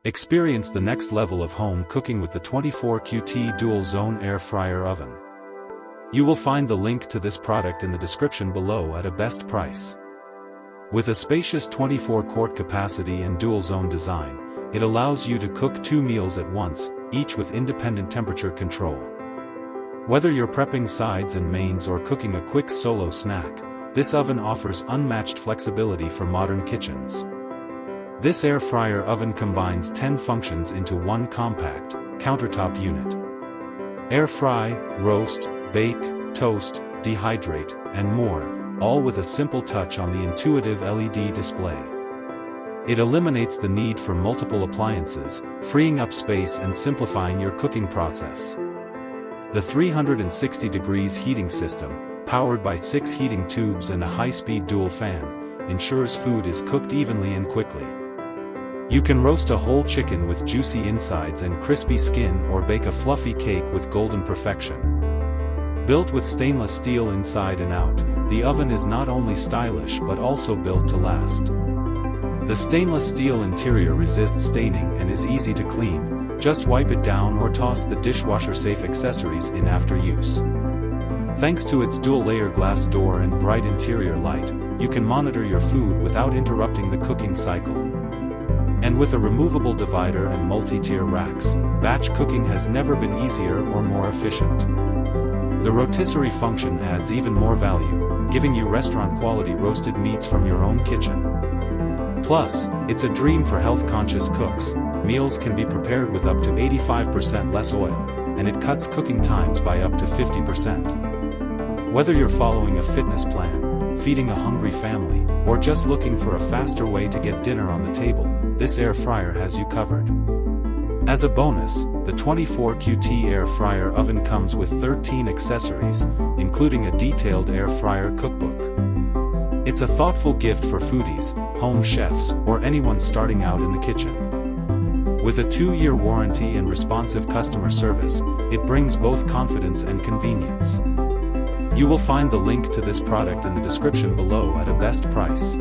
Experience the next level of home cooking with the 24QT Dual Zone Air Fryer Oven. You will find the link to this product in the description below at a best price. With a spacious 24-quart capacity and dual zone design, it allows you to cook 2 meals at once, each with independent temperature control. Whether you're prepping sides and mains or cooking a quick solo snack, this oven offers unmatched flexibility for modern kitchens. This air fryer oven combines 10 functions into one compact, countertop unit. Air fry, roast, bake, toast, dehydrate, and more, all with a simple touch on the intuitive LED display. It eliminates the need for multiple appliances, freeing up space and simplifying your cooking process. The 360 degrees heating system, powered by 6 heating tubes and a high-speed dual fan, ensures food is cooked evenly and quickly. You can roast a whole chicken with juicy insides and crispy skin or bake a fluffy cake with golden perfection. Built with stainless steel inside and out, the oven is not only stylish but also built to last. The stainless steel interior resists staining and is easy to clean. Just wipe it down or toss the dishwasher-safe accessories in after use. Thanks to its dual-layer glass door and bright interior light, you can monitor your food without interrupting the cooking cycle. And with a removable divider and multi-tier racks, batch cooking has never been easier or more efficient. The rotisserie function adds even more value, giving you restaurant-quality roasted meats from your own kitchen. Plus, it's a dream for health-conscious cooks. Meals can be prepared with up to 85% less oil, and it cuts cooking times by up to 50%. Whether you're following a fitness plan, feeding a hungry family, or just looking for a faster way to get dinner on the table, this air fryer has you covered. As a bonus, the 24QT air fryer oven comes with 13 accessories, including a detailed air fryer cookbook. It's a thoughtful gift for foodies, home chefs, or anyone starting out in the kitchen. With a 2-year warranty and responsive customer service, it brings both confidence and convenience. You will find the link to this product in the description below at a best price.